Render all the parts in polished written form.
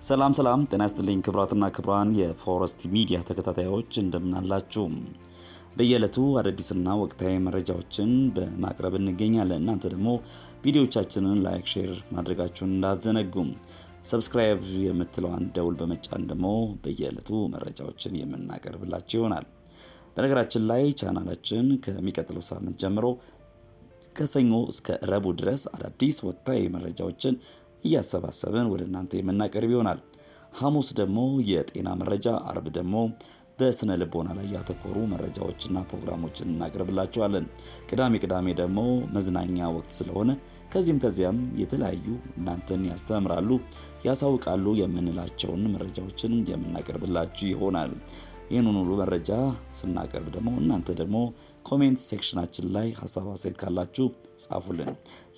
ሰላም ጤና ይስጥልኝ ክብራትና ክብራን የፎረስት ሚዲያ ተከታታዮች እንደምን አላችሁ? በየዕለቱ አዳዲስና ወቅታዊ መረጃዎችን በማቅረብ እንገኛለን። እናንተ ደግሞ ቪዲዮዎቻችንን ላይክ፣ ሼር ማድረጋችሁን እንዳትዘነጉ። ሰብስክራይብ የምትለዋን ደውል በመጫን ደግሞ በየዕለቱ መረጃዎችን የምናቀርብላችሁ ይሆናል። በነገራችን ላይ ቻናላችን ከሚቀጥለው ሳምንት ጀምሮ ከሰኞ እስከ ረቡዕ ድረስ አዳዲስ ወቅታዊ መረጃዎችን እያሰባሰብን ወደ እናንተ የምናቀርብ ይሆናል። ሐሙስ ደግሞ የጤና መረጃ፣ አርብ ደግሞ በስነ ልቦና ላይ ያተኮሩ መረጃዎችና ፕሮግራሞችን እናቀርብላችኋለን። ቅዳሜ ደግሞ መዝናኛ ወቅት ስለሆነ ከዚያም የተለያዩ እናንተን ያስተምራሉ፣ ያሳውቃሉ የምንላቸውን መረጃዎችን የምናቀርብላችሁ ይሆናል። ይህንን ሁሉ መረጃ ስናቀርብ ደግሞ እናንተ ደግሞ ኮሜንት ሴክሽናችን ላይ ሐሳብ አስተያየት ካላችሁ ጻፉልን።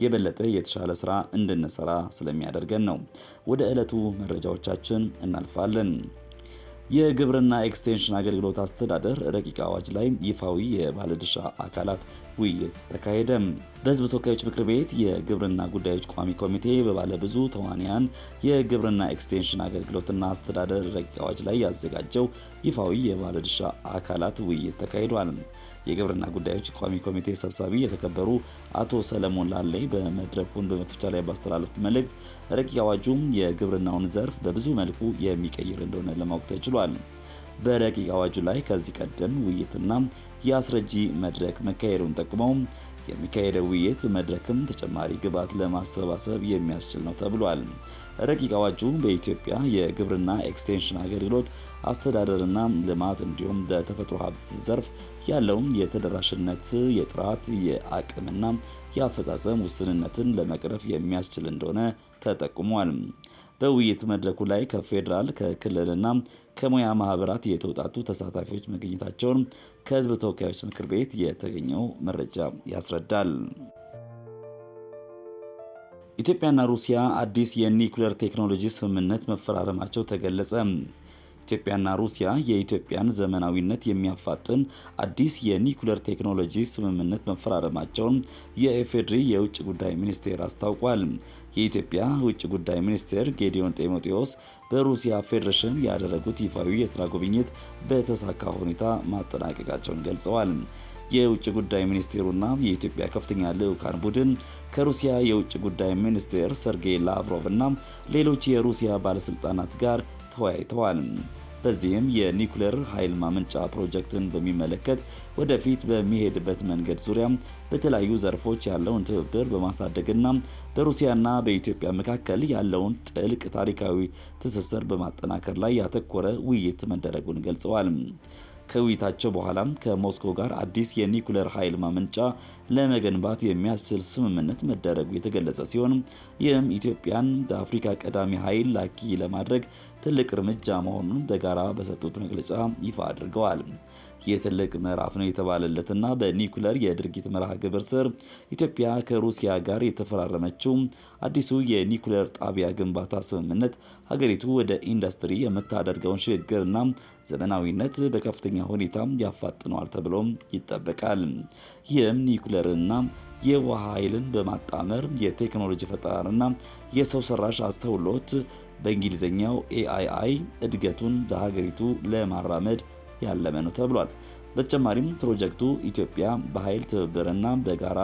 የበለጠ የተሻለ ስራ እንድንሰራ ስለሚያደርገን ነው። ወደ ዕለቱ መረጃዎቻችን እናልፋለን። የግብርና ኤክስቴንሽን አገልግሎት አስተዳደር ረቂቅ አዋጅ ላይ ይፋዊ የባለድርሻ አካላት ውይይት ተካሄደ። በሕዝብ ተወካዮች ምክር ቤት የግብርና ጉዳዮች ቋሚ ኮሚቴ በባለብዙ ተዋንያን የግብርና ኤክስቴንሽን አገልግሎትና አስተዳደር ረቂቅ አዋጅ ላይ ያዘጋጀው ይፋዊ የባለድርሻ አካላት ውይይት ተካሂዷል። የግብርና ጉዳዮች ቋሚ ኮሚቴ ሰብሳቢ የተከበሩ አቶ ሰለሞን ላሌ በመድረኩን በመክፈቻ ላይ ባስተላለፉት መልእክት ረቂቅ አዋጁ የግብርናውን ዘርፍ በብዙ መልኩ የሚቀይር እንደሆነ ለማወቅ ተችሏል። በረቂቅ አዋጁ ላይ ከዚህ ቀደም ውይይትና የአስረጂ መድረክ መካሄዱን ጠቁመው የሚካሄደው ውይይት መድረክም ተጨማሪ ግብዓት ለማሰባሰብ የሚያስችል ነው ተብሏል። ረቂቅ አዋጁ በኢትዮጵያ የግብርና ኤክስቴንሽን አገልግሎት አስተዳደርና ልማት እንዲሁም በተፈጥሮ ሀብት ዘርፍ ያለውን የተደራሽነት፣ የጥራት፣ የአቅምና የአፈጻጸም ውስንነትን ለመቅረፍ የሚያስችል እንደሆነ ተጠቁሟል። በውይይት መድረኩ ላይ ከፌዴራል ከክልልና ከሙያ ማህበራት የተውጣጡ ተሳታፊዎች መገኘታቸውን ከሕዝብ ተወካዮች ምክር ቤት የተገኘው መረጃ ያስረዳል። ኢትዮጵያና ሩሲያ አዲስ የኒውክሌር ቴክኖሎጂ ስምምነት መፈራረማቸው ተገለጸ። ኢትዮጵያና ሩሲያ የኢትዮጵያን ዘመናዊነት የሚያፋጥን አዲስ የኒውክሌር ቴክኖሎጂ ስምምነት መፈራረማቸውን የኢፌዴሪ የውጭ ጉዳይ ሚኒስቴር አስታውቋል። የኢትዮጵያ ውጭ ጉዳይ ሚኒስቴር ጌዲዮን ጢሞቴዎስ በሩሲያ ፌዴሬሽን ያደረጉት ይፋዊ የስራ ጉብኝት በተሳካ ሁኔታ ማጠናቀቃቸውን ገልጸዋል። የውጭ ጉዳይ ሚኒስቴሩና የኢትዮጵያ ከፍተኛ ልዑካን ቡድን ከሩሲያ የውጭ ጉዳይ ሚኒስቴር ሰርጌይ ላቭሮቭ እና ሌሎች የሩሲያ ባለስልጣናት ጋር ተወያይተዋል። በዚህም የኒውክሌር ኃይል ማመንጫ ፕሮጀክትን በሚመለከት ወደፊት በሚሄድበት መንገድ ዙሪያ በተለያዩ ዘርፎች ያለውን ትብብር በማሳደግና በሩሲያና በኢትዮጵያ መካከል ያለውን ጥልቅ ታሪካዊ ትስስር በማጠናከር ላይ ያተኮረ ውይይት መደረጉን ገልጸዋል። ከውይይታቸው በኋላም ከሞስኮ ጋር አዲስ የኒውክሌር ኃይል ማመንጫ ለመገንባት የሚያስችል ስምምነት መደረጉ የተገለጸ ሲሆን ይህም ኢትዮጵያን በአፍሪካ ቀዳሚ ኃይል ላኪ ለማድረግ ትልቅ እርምጃ መሆኑን በጋራ በሰጡት መግለጫ ይፋ አድርገዋል። ይህ ትልቅ ምዕራፍ ነው የተባለለትና በኒውክሌር የድርጊት መርሃ ግብር ስር ኢትዮጵያ ከሩሲያ ጋር የተፈራረመችው አዲሱ የኒውክሌር ጣቢያ ግንባታ ስምምነት ሀገሪቱ ወደ ኢንዱስትሪ የምታደርገውን ሽግግርና ዘመናዊነት በከፍተኛ ሁኔታ ያፋጥነዋል ተብሎም ይጠበቃል። ይህም ኒውክሌርና የውሃ ኃይልን በማጣመር የቴክኖሎጂ ፈጠራና የሰው ሰራሽ አስተውሎት በእንግሊዝኛው ኤአይ እድገቱን በሀገሪቱ ለማራመድ ያለመ ነው ተብሏል። በተጨማሪም ፕሮጀክቱ ኢትዮጵያ በኃይል ትብብርና በጋራ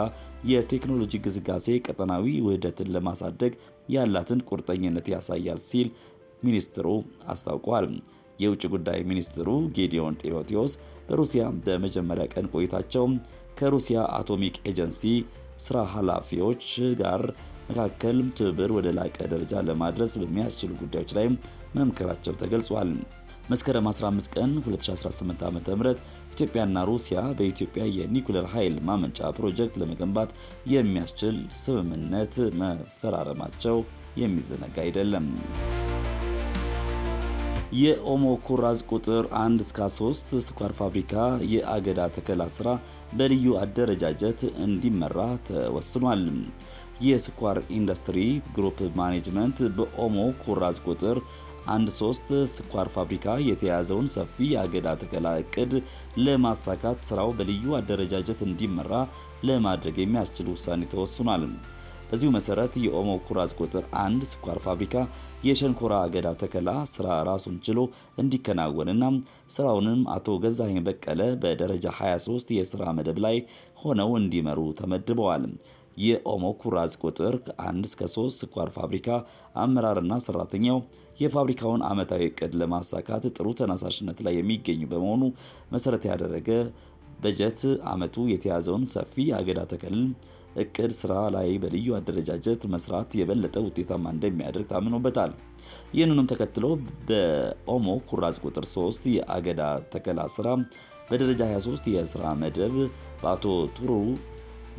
የቴክኖሎጂ ግስጋሴ ቀጠናዊ ውህደትን ለማሳደግ ያላትን ቁርጠኝነት ያሳያል ሲል ሚኒስትሩ አስታውቋል። የውጭ ጉዳይ ሚኒስትሩ ጌዲዮን ጢሞቴዎስ በሩሲያ በመጀመሪያ ቀን ቆይታቸው ከሩሲያ አቶሚክ ኤጀንሲ ስራ ኃላፊዎች ጋር መካከል ትብብር ወደ ላቀ ደረጃ ለማድረስ በሚያስችሉ ጉዳዮች ላይ መምከራቸው ተገልጿል። መስከረም 15 ቀን 2018 ዓ.ም ኢትዮጵያና ሩሲያ በኢትዮጵያ የኒውክሌር ኃይል ማመንጫ ፕሮጀክት ለመገንባት የሚያስችል ስምምነት መፈራረማቸው የሚዘነጋ አይደለም። የኦሞ ኩራዝ ቁጥር 1-3 ስኳር ፋብሪካ የአገዳ ተከላ ስራ በልዩ አደረጃጀት እንዲመራ ተወስኗል። የስኳር ኢንዱስትሪ ግሩፕ ማኔጅመንት በኦሞ ኩራዝ ቁጥር 1-3 ስኳር ፋብሪካ የተያዘውን ሰፊ የአገዳ ተከላ እቅድ ለማሳካት ስራው በልዩ አደረጃጀት እንዲመራ ለማድረግ የሚያስችል ውሳኔ ተወስኗል። በዚሁ መሰረት የኦሞ ኩራዝ ቁጥር 1 ስኳር ፋብሪካ የሸንኮራ አገዳ ተከላ ስራ ራሱን ችሎ እንዲከናወንና ስራውንም አቶ ገዛኸኝ በቀለ በደረጃ 23 የስራ መደብ ላይ ሆነው እንዲመሩ ተመድበዋል። የኦሞ ኩራዝ ቁጥር 1 እስከ 3 ስኳር ፋብሪካ አመራርና ሰራተኛው የፋብሪካውን ዓመታዊ እቅድ ለማሳካት ጥሩ ተነሳሽነት ላይ የሚገኙ በመሆኑ መሰረት ያደረገ በጀት ዓመቱ የተያዘውን ሰፊ አገዳ ተከል እቅድ ስራ ላይ በልዩ አደረጃጀት መስራት የበለጠ ውጤታማ እንደሚያደርግ ታምኖበታል። ይህንንም ተከትሎ በኦሞ ኩራዝ ቁጥር 3 የአገዳ ተከላ ስራ በደረጃ 23 የስራ መደብ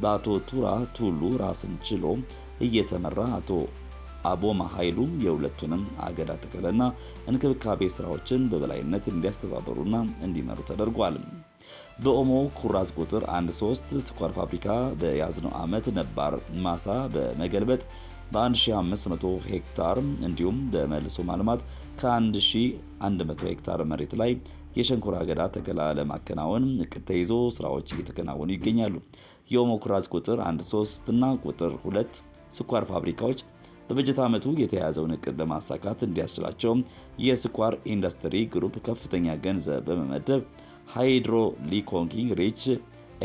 በአቶ ቱራ ቱሉ ራስን ችሎ እየተመራ አቶ አቦማ ኃይሉ የሁለቱንም አገዳ ተከለና እንክብካቤ ስራዎችን በበላይነት እንዲያስተባበሩና እንዲመሩ ተደርጓል። በኦሞ ኩራዝ ቁጥር 1-3 ስኳር ፋብሪካ በያዝነው ዓመት ነባር ማሳ በመገልበጥ በ1500 ሄክታር እንዲሁም በመልሶ ማልማት ከ1100 ሄክታር መሬት ላይ የሸንኮራ አገዳ ተከላ ለማከናወን እቅድ ተይዞ ስራዎች እየተከናወኑ ይገኛሉ። የኦሞ ኩራዝ ቁጥር 1-3 እና ቁጥር 2 ስኳር ፋብሪካዎች በበጀት ዓመቱ የተያዘውን እቅድ ለማሳካት እንዲያስችላቸው የስኳር ኢንዱስትሪ ግሩፕ ከፍተኛ ገንዘብ በመመደብ ሃይድሮሊኮንኪንግ ሪች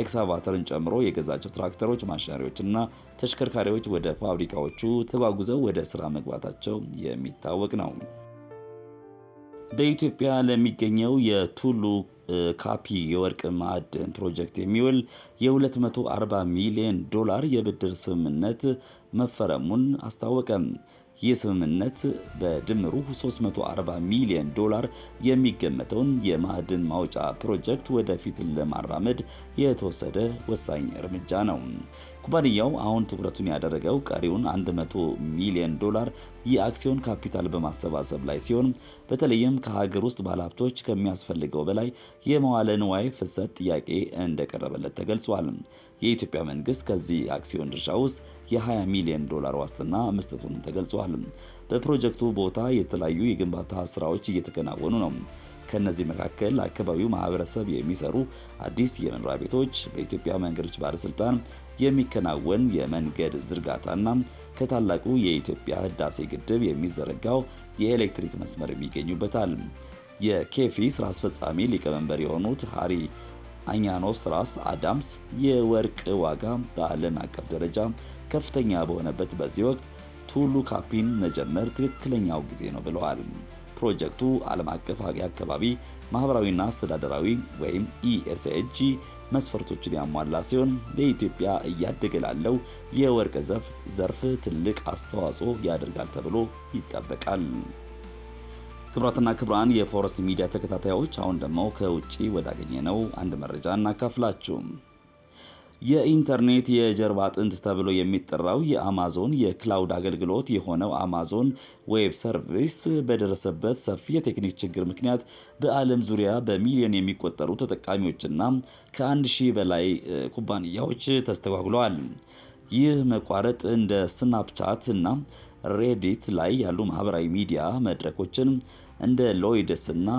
ኤክስካቫተርን ጨምሮ የገዛቸው ትራክተሮች፣ ማሽነሪዎችና ተሽከርካሪዎች ወደ ፋብሪካዎቹ ተጓጉዘው ወደ ስራ መግባታቸው የሚታወቅ ነው። በኢትዮጵያ ለሚገኘው የቱሉ ካፒ የወርቅ ማዕድን ፕሮጀክት የሚውል የ$240 ሚሊዮን የብድር ስምምነት መፈረሙን አስታወቀ። ይህ ስምምነት በድምሩ $340 ሚሊዮን የሚገመተውን የማዕድን ማውጫ ፕሮጀክት ወደፊት ለማራመድ የተወሰደ ወሳኝ እርምጃ ነው። ኩባንያው አሁን ትኩረቱን ያደረገው ቀሪውን $100 ሚሊዮን የአክሲዮን ካፒታል በማሰባሰብ ላይ ሲሆን በተለይም ከሀገር ውስጥ ባለሀብቶች ከሚያስፈልገው በላይ የመዋለ ንዋይ ፍሰት ጥያቄ እንደቀረበለት ተገልጿል። የኢትዮጵያ መንግስት ከዚህ አክሲዮን ድርሻ ውስጥ የ$20 ሚሊዮን ዋስትና መስጠቱን ተገልጿል። በፕሮጀክቱ ቦታ የተለያዩ የግንባታ ስራዎች እየተከናወኑ ነው። ከነዚህ መካከል አካባቢው ማህበረሰብ የሚሰሩ አዲስ የመኖሪያ ቤቶች፣ በኢትዮጵያ መንገዶች ባለስልጣን የሚከናወን የመንገድ ዝርጋታና ከታላቁ የኢትዮጵያ ህዳሴ ግድብ የሚዘረጋው የኤሌክትሪክ መስመር የሚገኙበታል። የኬፊ ስራ አስፈጻሚ ሊቀመንበር የሆኑት ሃሪ አኛኖስትራስ አዳምስ የወርቅ ዋጋ በዓለም አቀፍ ደረጃ ከፍተኛ በሆነበት በዚህ ወቅት ቱሉ ካፒን መጀመር ትክክለኛው ጊዜ ነው ብለዋል። ፕሮጀክቱ ዓለም አቀፍ የአካባቢ ማህበራዊና አስተዳደራዊ ወይም ESG መስፈርቶችን ያሟላ ሲሆን በኢትዮጵያ እያደገ ላለው የወርቅ ዘርፍ ትልቅ አስተዋጽኦ ያደርጋል ተብሎ ይጠበቃል። ክቡራትና ክቡራን የፎረስት ሚዲያ ተከታታዮች አሁን ደግሞ ከውጪ ወዳገኘነው አንድ መረጃ እናካፍላችሁ። የኢንተርኔት የጀርባ አጥንት ተብሎ የሚጠራው የአማዞን የክላውድ አገልግሎት የሆነው አማዞን ዌብ ሰርቪስ በደረሰበት ሰፊ የቴክኒክ ችግር ምክንያት በዓለም ዙሪያ በሚሊዮን የሚቆጠሩ ተጠቃሚዎችና ከ1000 በላይ ኩባንያዎች ተስተጓጉለዋል። ይህ መቋረጥ እንደ ስናፕቻት እና ሬዲት ላይ ያሉ ማህበራዊ ሚዲያ መድረኮችን እንደ ሎይድስ እና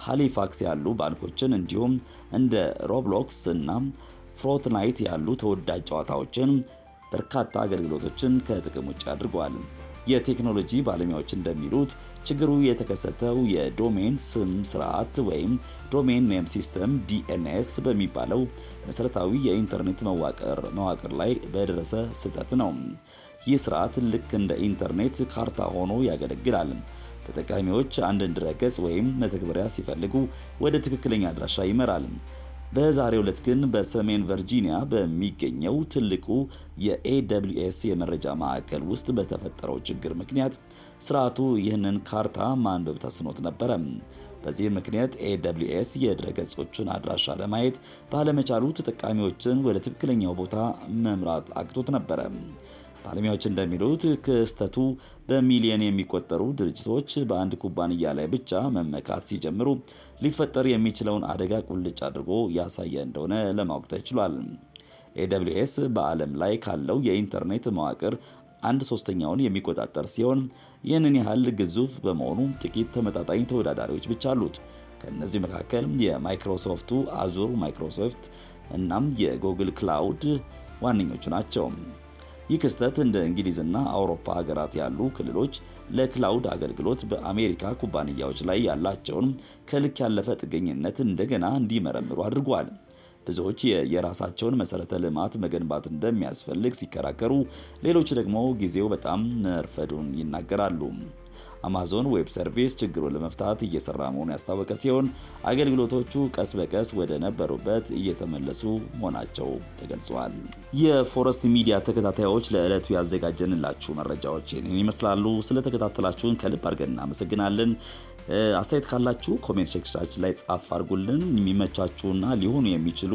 ሃሊፋክስ ያሉ ባንኮችን እንዲሁም እንደ ሮብሎክስ እና ፍሮትናይት ያሉ ተወዳጅ ጨዋታዎችን በርካታ አገልግሎቶችን ከጥቅም ውጭ አድርጓል። የቴክኖሎጂ ባለሙያዎች እንደሚሉት ችግሩ የተከሰተው የዶሜን ስም ስርዓት ወይም ዶሜን ኔም ሲስተም DNS በሚባለው መሰረታዊ የኢንተርኔት መዋቅር ላይ በደረሰ ስህተት ነው። ይህ ስርዓት ልክ እንደ ኢንተርኔት ካርታ ሆኖ ያገለግላል። ተጠቃሚዎች አንድን ድረገጽ ወይም መተግበሪያ ሲፈልጉ ወደ ትክክለኛ አድራሻ ይመራል። በዛሬው ዕለት ግን በሰሜን ቨርጂኒያ በሚገኘው ትልቁ የAWS የመረጃ ማዕከል ውስጥ በተፈጠረው ችግር ምክንያት ስርዓቱ ይህንን ካርታ ማንበብ ተስኖት ነበረ። በዚህ ምክንያት AWS የድረገጾቹን አድራሻ ለማየት ባለመቻሉ ተጠቃሚዎችን ወደ ትክክለኛው ቦታ መምራት አቅቶት ነበረ። ባለሙያዎች እንደሚሉት ክስተቱ በሚሊዮን የሚቆጠሩ ድርጅቶች በአንድ ኩባንያ ላይ ብቻ መመካት ሲጀምሩ ሊፈጠር የሚችለውን አደጋ ቁልጭ አድርጎ ያሳየ እንደሆነ ለማወቅ ተችሏል። AWS በዓለም ላይ ካለው የኢንተርኔት መዋቅር 1/3ኛውን የሚቆጣጠር ሲሆን ይህንን ያህል ግዙፍ በመሆኑ ጥቂት ተመጣጣኝ ተወዳዳሪዎች ብቻ አሉት። ከነዚህ መካከል የማይክሮሶፍቱ አዙር ማይክሮሶፍት እናም የጉግል ክላውድ ዋነኞቹ ናቸው። ይህ ክስተት እንደ እንግሊዝና አውሮፓ ሀገራት ያሉ ክልሎች ለክላውድ አገልግሎት በአሜሪካ ኩባንያዎች ላይ ያላቸውን ከልክ ያለፈ ጥገኝነት እንደገና እንዲመረምሩ አድርጓል። ብዙዎች የራሳቸውን መሰረተ ልማት መገንባት እንደሚያስፈልግ ሲከራከሩ፣ ሌሎች ደግሞ ጊዜው በጣም መርፈዱን ይናገራሉ። አማዞን ዌብ ሰርቪስ ችግሩን ለመፍታት እየሰራ መሆኑን ያስታወቀ ሲሆን አገልግሎቶቹ ቀስ በቀስ ወደ ነበሩበት እየተመለሱ መሆናቸው ተገልጿል። የፎረስት ሚዲያ ተከታታዮች ለዕለቱ ያዘጋጀንላችሁ መረጃዎች ይህንን ይመስላሉ። ስለተከታተላችሁን ከልብ አድርገን እናመሰግናለን። አስተያየት ካላችሁ ኮሜንት ሴክሽናችን ላይ ጻፍ አድርጉልን። የሚመቻችሁና ሊሆኑ የሚችሉ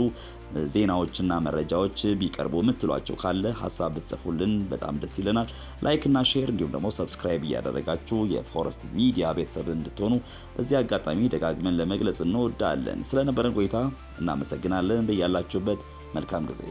ዜናዎችና መረጃዎች ቢቀርቡ የምትሏቸው ካለ ሀሳብ ብትጽፉልን በጣም ደስ ይለናል። ላይክ እና ሼር እንዲሁም ደግሞ ሰብስክራይብ እያደረጋችሁ የፎረስት ሚዲያ ቤተሰብ እንድትሆኑ በዚህ አጋጣሚ ደጋግመን ለመግለጽ እንወዳለን። ስለነበረን ቆይታ እናመሰግናለን። በያላችሁበት መልካም ጊዜ